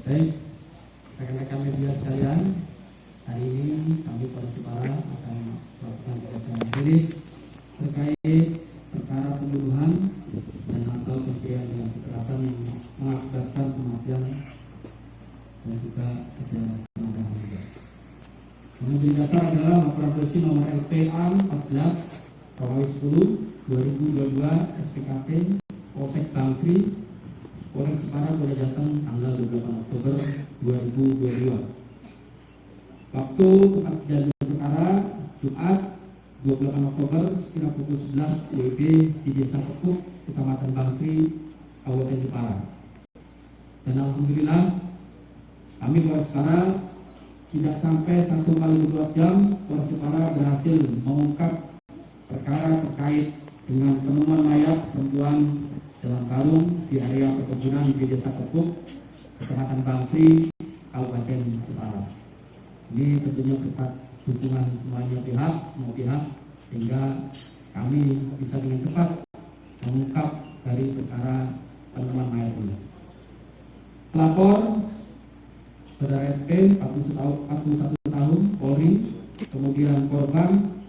Baik, rekan-rekan media sekalian, hari ini kami Polres Jepara akan melakukan kegiatan rilis terkait perkara pembunuhan dan atau pencurian dengan kekerasan yang mengakibatkan kematian dan juga ada penambahan juga. Menjadi dasar adalah laporan polisi nomor LPA 14 Rawawi 10 2022 SPKP Polsek Bangsri Polres Jepara Polda Jateng tanggal 28 Oktober 2022. Waktu tempat kejadian perkara Jumat 28 Oktober sekitar pukul 11 WIB di Desa Kepuk, Kecamatan Bangsri, Kabupaten Jepara. Dan alhamdulillah kami Polres Jepara tidak sampai 1x24 jam Polres Jepara berhasil mengungkap perkara terkait dengan penemuan mayat perempuan dalam karung di area perkebunan di Desa Kepuk, Kecamatan Bangsri, Kabupaten Jepara. Ini tentunya berkat dukungan semua pihak sehingga kami bisa dengan cepat mengungkap dari perkara penemuan mayat ini. Pelapor saudara SP 41 tahun Polri, kemudian korban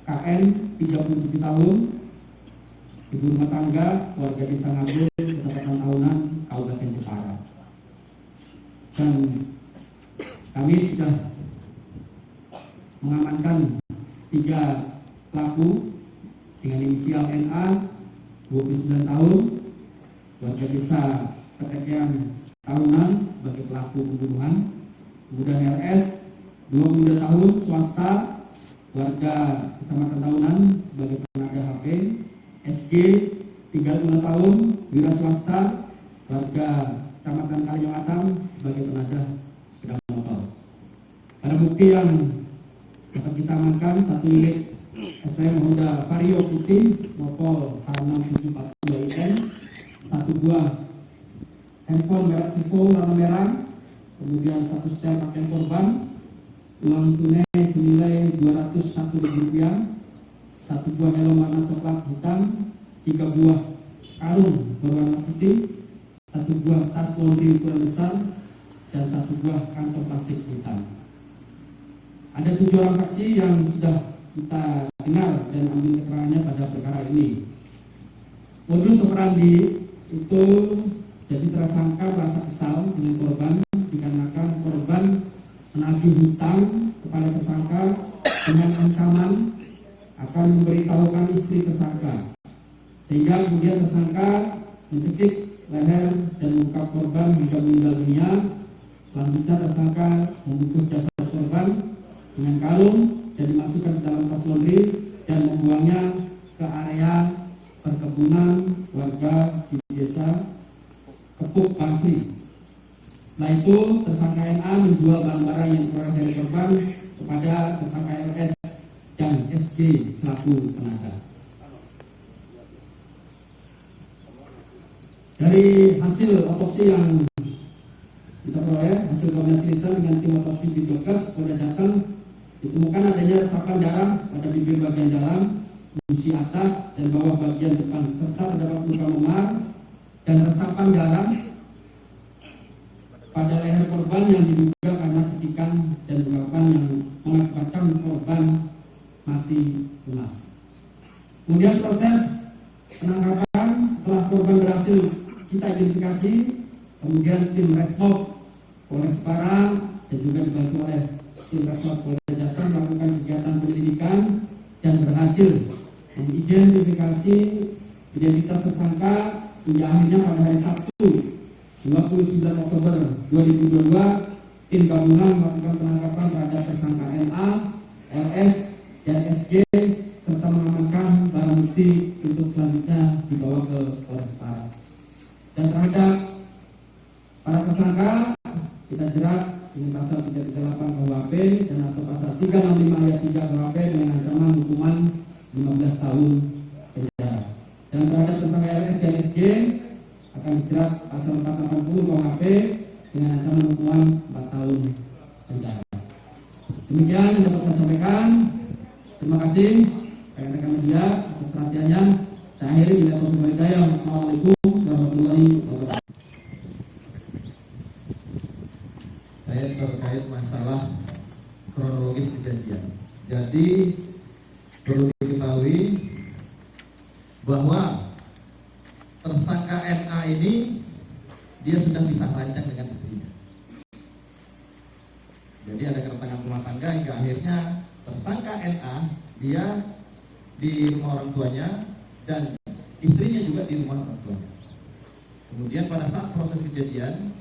KN 37 tahun ibu rumah tangga warga Desa Ngabul, Kecamatan Tahunan, Kabupaten Jepara. Dan kami sudah mengamankan 3 pelaku dengan inisial NA 29 tahun warga Desa Ketekian Tahunan sebagai pelaku pembunuhan, kemudian RS 22 tahun swasta warga Kecamatan Tahunan sebagai tenaga HP, SG 35 tahun wira swasta warga Kecamatan Kalimantan sebagai tenaga sepeda motor. Pada bukti yang dapat kita amankan 1 unit SM Honda Vario putih Nopol H6742IN, 1 buah handphone merek Vivo warna merah, kemudian 1 setel pakaian korban, uang tunai senilai Rp201.000, 1 buah helm warna coklat hitam, 3 buah karung berwarna putih, 1 buah tas laundry ukuran besar, dan 1 buah kantong plastik hitam. Ada 7 orang saksi yang sudah kita dengar dan ambil keterangannya pada perkara ini. Modus operandi itu jadi tersangka merasa kesal dengan korban dikarenakan korban menagih hutang kepada tersangka dengan ancaman akan memberitahukan istri tersangka, sehingga kemudian tersangka mencekik leher dan muka korban hingga meninggal dunia. Selanjutnya tersangka membungkus jasad korban dengan karung dan dimasukkan ke dalam tas laundry dan membuangnya ke area perkebunan warga di Desa Kepuk Bangsri. Setelah itu tersangka NA menjual barang-barang yang diperoleh dari korban kepada tersangka RS dan SG selaku tenaga. Dari hasil otopsi yang kita peroleh, hasil koordinasi lisan dengan tim otopsi di Dokes Polda Jateng, ditemukan adanya resapan darah pada bibir bagian dalam, gusi atas dan bawah bagian depan, serta terdapat luka memar dan resapan darah pada leher korban yang diduga karena cetikan dan luka yang mengakibatkan korban mati lemas. Kemudian proses penangkapan setelah korban berhasil kita identifikasi, kemudian tim Resmob Polres Jepara dan juga dibantu oleh tim Resmob Polda Jateng melakukan kegiatan penyelidikan dan berhasil mengidentifikasi identitas tersangka hingga akhirnya pada hari Sabtu 29 Oktober 2022 tim gabungan melakukan penangkapan terhadap tersangka NA, RS, dan SG serta mengamankan barang bukti untuk selanjutnya dibawa ke Polres Jepara. Dan terhadap para tersangka kita jerat dengan pasal 338 KUHP dan atau pasal 365 ayat 3 KUHP dengan ancaman hukuman 15 tahun penjara. Dan terhadap tersangka RS dan SG akan dijerat pasal 480 KUHP dengan ancaman hukuman 4 tahun penjara. Demikian yang dapat saya sampaikan. Terima kasih rekan-rekan media atas perhatiannya. Saya akhiri bila Assalamualaikum warahmatullahi wabarakatuh. Saya terkait masalah kronologis kejadian. Jadi perlu diketahui bahwa tersangka NA ini dia sudah bisa rancang dengan istrinya. Jadi ada keretakan rumah tangga hingga akhirnya tersangka NA dia di rumah orang tuanya dan istrinya juga di rumah orang tuanya. Kemudian pada saat proses kejadian,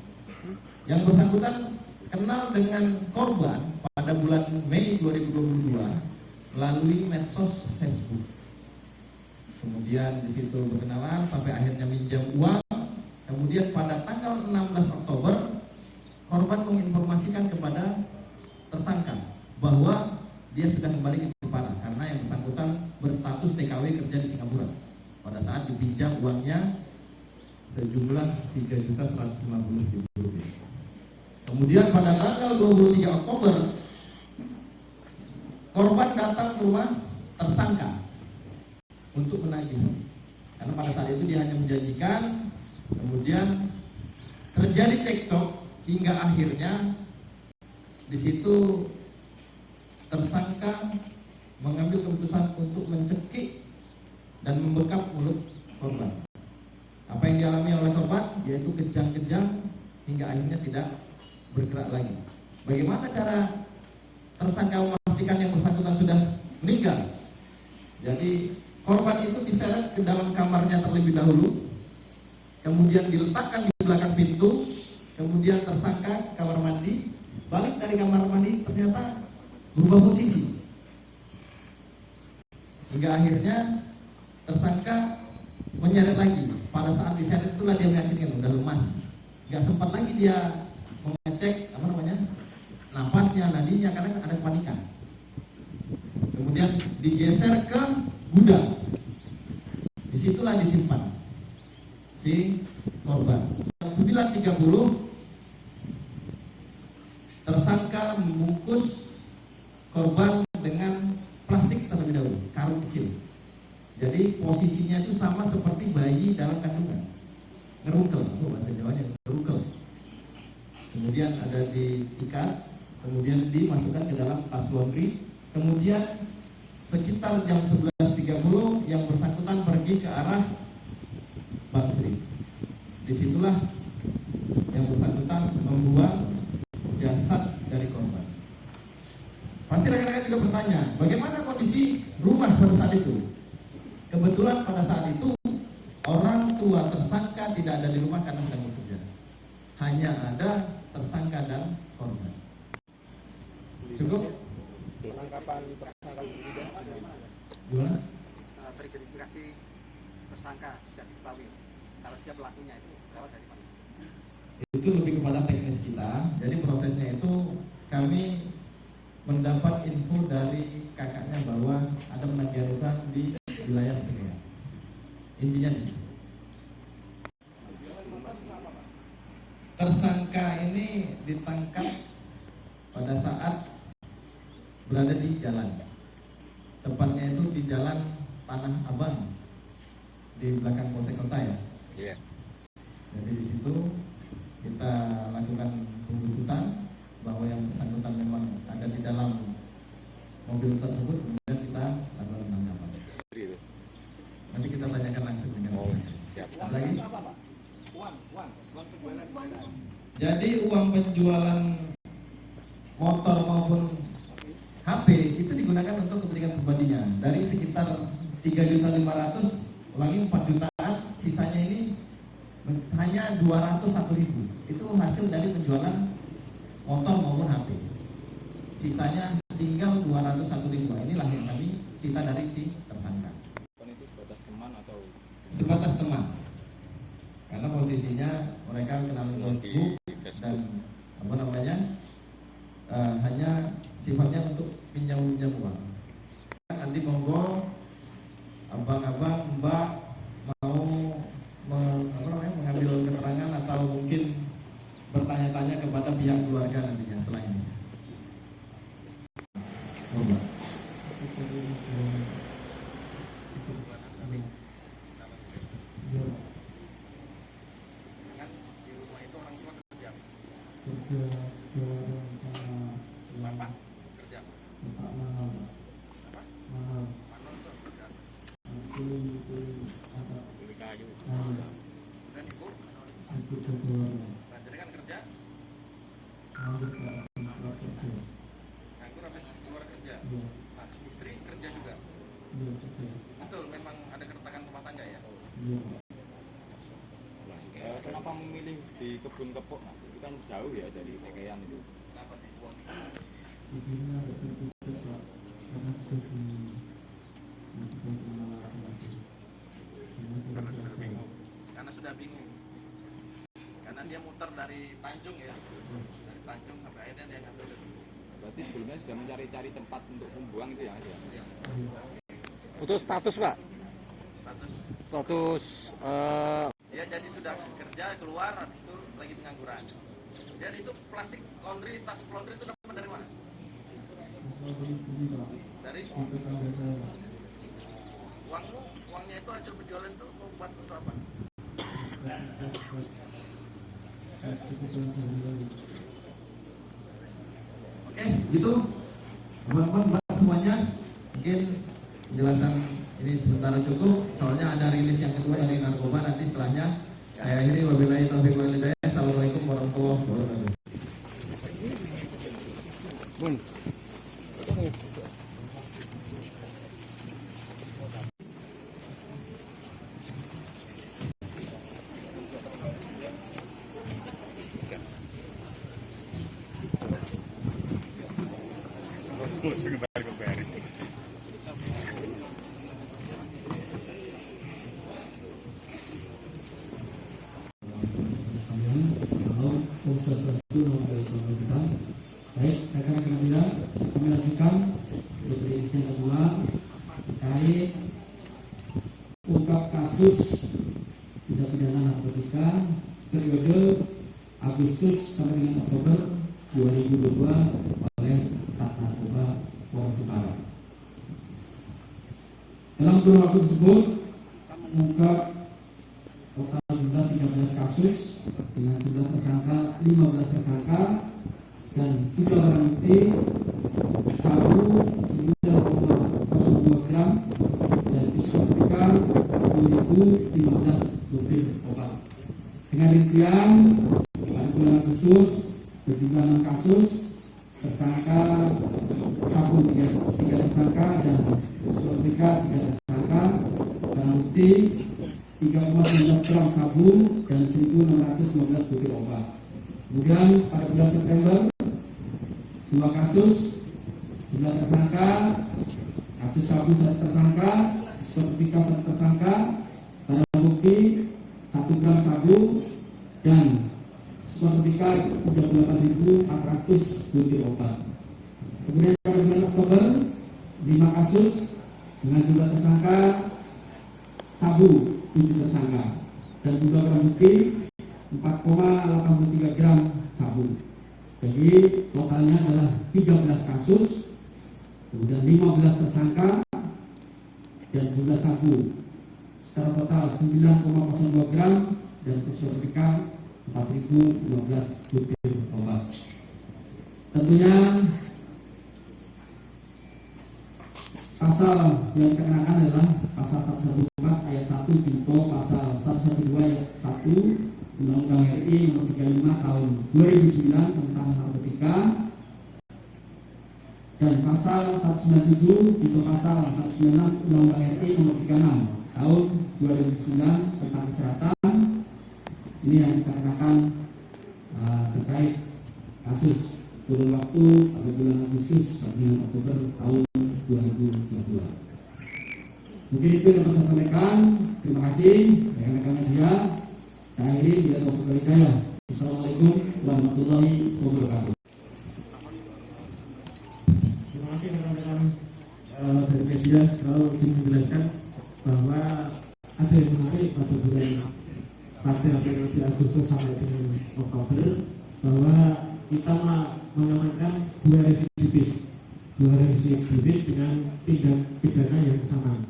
yang bersangkutan kenal dengan korban pada bulan Mei 2022 melalui medsos Facebook. Kemudian di situ berkenalan sampai akhirnya minjam uang. Kemudian pada tanggal 16 Oktober korban menginformasikan kepada tersangka bahwa dia sudah kembali ke Jepara karena yang bersangkutan berstatus TKW kerja di Singapura. Pada saat dipinjam uangnya sejumlah 3.150.000 rupiah. Kemudian pada tanggal 23 Oktober korban datang ke rumah tersangka untuk menagih. Karena pada saat itu dia hanya menjanjikan, kemudian terjadi cekcok hingga akhirnya di situ tersangka mengambil keputusan untuk mencekik dan membekap mulut korban. Apa yang dialami oleh korban yaitu kejang-kejang hingga akhirnya tidak bergerak lagi. Bagaimana cara tersangka memastikan yang bersangkutan sudah meninggal? Jadi korban itu diseret ke dalam kamarnya terlebih dahulu, kemudian diletakkan di belakang pintu, kemudian tersangka ke kamar mandi, balik dari kamar mandi ternyata berubah posisi. Hingga akhirnya tersangka menyeret lagi. Pada saat diseret itulah dia meyakinkan udah lemas, nggak sempat lagi dia mengecek napasnya, nadinya karena ada kepanikan. Kemudian digeser ke gudang. Disitulah disimpan si korban. 9.30 tersangka membungkus korban dengan plastik terlebih dahulu, karung kecil. Jadi posisinya itu sama seperti bayi dalam kandungan, ngerungkel, bahasa Jawanya ngerungkel. Kemudian ada diikat, kemudian dimasukkan ke dalam tas laundry. Kemudian sekitar jam 11.30 yang bersangkutan pergi ke arah Bangsri. Disitulah yang bersangkutan membuang jasad dari korban. Pasti rekan-rekan juga bertanya, bagaimana kondisi rumah pada saat itu? Kebetulan pada saat itu orang tua tersangka tidak ada di rumah karena sedang bekerja. Hanya ada tersangka dan korban. Cukup? Penangkapan tersangka berbeda Gimana? Teridentifikasi tersangka bisa diketahui kalau dia pelakunya itu lewat dari mana? Itu lebih kepada teknis kita. Jadi prosesnya itu kami mendapat info dari kakaknya bahwa ada penagihan utang di wilayah Tegea. Intinya tersangka ini ditangkap pada saat berada di jalan. Tepatnya itu di jalan Tanah Abang di belakang Polsek Kota ya. Iya. Jadi di situ kita lakukan penjemputan bahwa yang bersangkutan memang ada di dalam mobil tersebut, kemudian kita lakukan penangkapan. Nanti kita tanyakan langsung dengan Siap. lagi. Uang penjualan. Jadi uang penjualan motor maupun HP itu digunakan untuk kepentingan pribadinya. Dari sekitar 3.500.000, ulangi 4 jutaan, sisanya ini hanya 201.000. Itu hasil dari penjualan motor maupun HP. Sisanya tinggal 201.000. Inilah yang kami sita dari si tersangka. Itu sebatas teman atau Sebatas teman. Karena posisinya mereka kenal Facebook dan hanya sifatnya untuk pinjam uang. Nanti monggo abang-abang, mbak mau mengambil keterangan atau mungkin bertanya-tanya kepada pihak keluarga nantinya setelah ini. Bapak kerja mahal. apa? Mahal. Mana tuh kerja? Beli kayu. Dan ibu? Itu Nah, jadi kan kerja? Nganggur habis keluar kerja. Nah, istri kerja juga. Betul, memang ada keretakan rumah tangga ya. Kenapa memilih di kebun kepok, Mas? Itu kan jauh ya dari Pekean itu. Kenapa sih uang? Karena sudah bingung. Karena dia muter dari Tanjung ya, dari Tanjung sampai akhirnya dia ngambil. Berarti sebelumnya sudah mencari-cari tempat untuk membuang itu ya, Mas? Ya, Untuk status Pak, status. status Dia jadi sudah kerja keluar, habis itu lagi pengangguran. Dan itu plastik laundry, tas laundry itu dapat dari mana? Dari uangnya itu hasil penjualan itu mau buat untuk apa? Oke, gitu. Teman-teman, bahas semuanya. Mungkin penjelasan ini sementara cukup. Soalnya ada rilis yang kedua dari narkoba nanti setelahnya. Saya akhiri wabillahi taufiq wal hidayah. Assalamualaikum warahmatullahi wabarakatuh. Bun. Baik, rekan-rekan media, kami lanjutkan untuk rilis yang kedua terkait ungkap kasus tindak pidana narkotika periode Agustus sampai dengan Oktober 2022 oleh Sat Narkoba Polres Jepara. Dalam kurun waktu tersebut mengungkap total jumlah 13 kasus dengan jumlah tersangka 15 tersangka dan jumlah barang bukti sabu 9,02 gram dan diskotika 2015 butir obat. Dengan rincian pada bulan Agustus berjumlah 6 kasus, tersangka sabu 3 tersangka dan diskotika 3 tersangka, barang bukti 3,19 gram sabu dan 1.615 butir obat. Kemudian pada bulan September 2 kasus, jumlah tersangka, kasus sabu 1 tersangka, diskotika 1 tersangka, barang bukti 1 gram sabu dan diskotika 38.400 butir obat. Kemudian pada bulan Oktober 5 kasus dengan jumlah tersangka sabu 7 tersangka dan jumlah barang bukti 4,83 gram sabu. Jadi totalnya adalah 13 kasus, kemudian 15 tersangka dan jumlah sabu secara total 9,02 gram dan diskotika 4.015 butir obat. Tentunya pasal yang dikenakan adalah pasal 114 ayat 1 junto pasal 112 ayat 1 Undang-Undang RI Nomor 35 Tahun 2009 tentang narkotika dan pasal 197 junto pasal 196 Undang-Undang RI Nomor 36 Tahun 2009 tentang kesehatan. Ini yang kita kenakan terkait kasus kurun waktu pada bulan Agustus sampai dengan Oktober tahun 2022. Mungkin itu yang dapat saya sampaikan. Terima kasih rekan-rekan media. Saya akhiri bila taufiq wal hidayah. Assalamualaikum warahmatullahi wabarakatuh. Terima kasih rekan-rekan dari media. Kalau ingin menjelaskan bahwa ada yang menarik pada periode Agustus sampai dengan Oktober bahwa kita mengamankan 2 residivis dengan tindak pidana yang sama,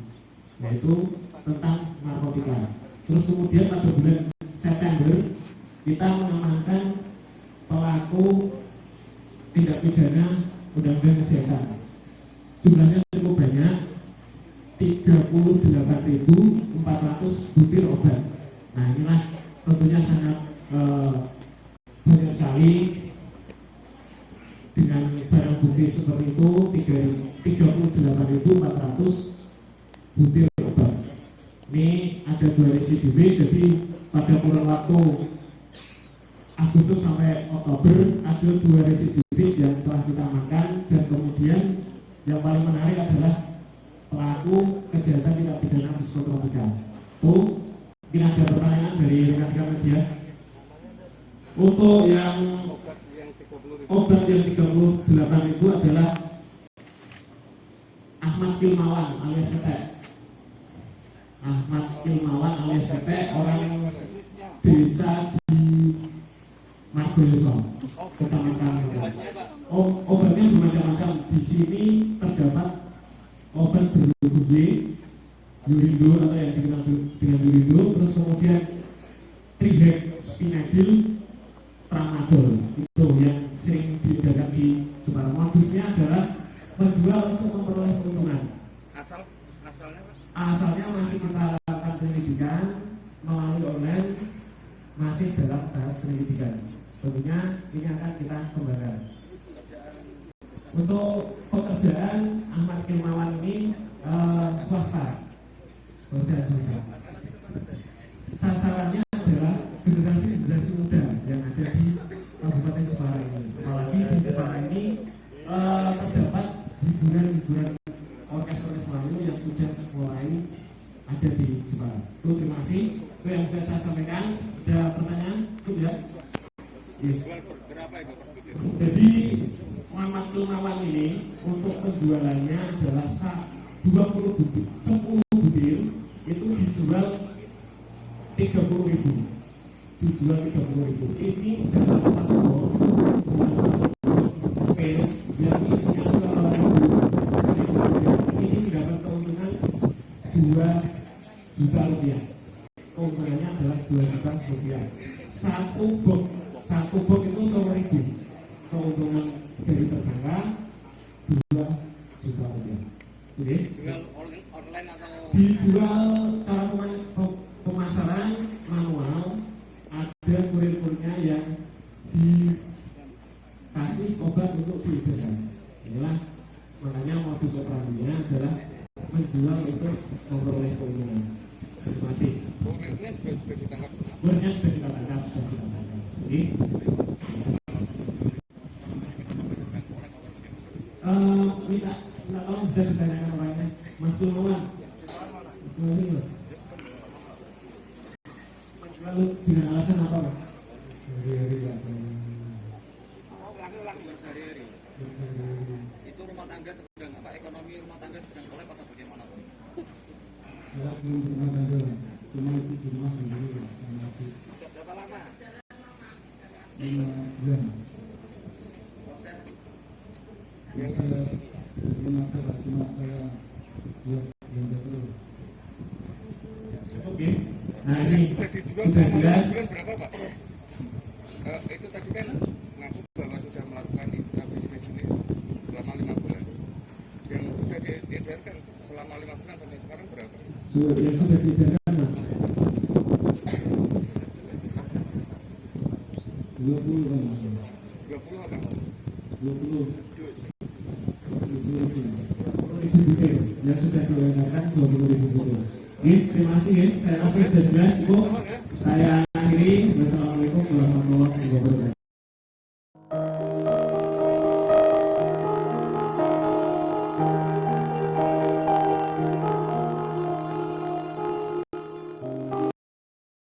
yaitu tentang narkotika. Terus kemudian pada bulan September kita mengamankan pelaku pelaku tindak pidana undang-undang kesehatan. Jumlahnya cukup banyak, 38.400 butir obat. Nah, inilah tentunya sangat banyak sekali. Dengan barang bukti seperti itu, 38.400 butir obat. Ini ada 2 residivis, jadi pada kurun waktu Agustus sampai Oktober ada 2 residivis yang telah kita amankan. Dan kemudian yang paling menarik adalah pelaku kejahatan tindak pidana psikotropika. Mungkin ada pertanyaan dari rekan-rekan media. Untuk yang obat yang 38.000 adalah Ahmad Kilmawan alias Setek. Ahmad Kilmawan alias Setek, orang desa di Margoyoso, kecamatan. Obatnya bermacam-macam. Di sini terdapat obat berfungsi Yurindo atau yang dikenal dengan Yurindo, terus kemudian trihexyphenidyl tramadol, itu yang sering diedarkan di Jepara. Modusnya adalah menjual untuk memperoleh keuntungan. Asalnya masih kita lakukan penyelidikan melalui online, masih dalam tahap penyelidikan. Tentunya ini akan kita kembangkan. Untuk pekerjaan Ahmad Kilmawan ini swasta. Sasarannya adalah generasi muda yang ada di Kabupaten Jepara ini. Apalagi di Jepara ini terdapat hiburan orkes Melayu yang sudah mulai ada di Jepara. Terima kasih. Itu yang bisa saya sampaikan. Ada pertanyaan? Ya. Jadi Ahmad Kilmawan ini untuk penjualannya adalah 10 butir itu dijual 30.000. Ini dalam satu pil yang isinya 100.000. Ini mendapat keuntungan 2 juta rupiah. Keuntungannya adalah 2 juta rupiah. Satu box itu 100.000. Keuntungan dari tersangka 2 juta rupiah. Jadi Jual online atau dijual cara pemasaran manual, ada kurir-kurirnya yang dikasih obat untuk diedarkan. Inilah makanya modus operandinya adalah menjual untuk memperoleh keuntungan. Terima kasih. Kurirnya sudah ditangkap. Jadi minta tolong bisa ditanyakan orangnya, Mas Kilmawan. Lalu dengan alasan apa, Pak? sehari-hari. Itu rumah tangga sedang apa? Ekonomi rumah tangga sedang kolap atau bagaimana? Rumah tangga, cuma itu di rumah sendiri. Sudah berapa lama? 5 bulan. Yang saya cuma saya buat belanja terus. Oke. Nah ini sudah jelas. Berapa, Pak? Itu tadi kan ngaku bahwa sudah melakukan bisnis ini selama 5 bulan. Yang sudah diedarkan selama 5 bulan sampai sekarang berapa? Yang sudah diedarkan, Mas. 20 kan? 20 apa? 20 butir yang sudah diedarkan 20.000 butir. Terima kasih ya. Saya rasa sudah jelas. Saya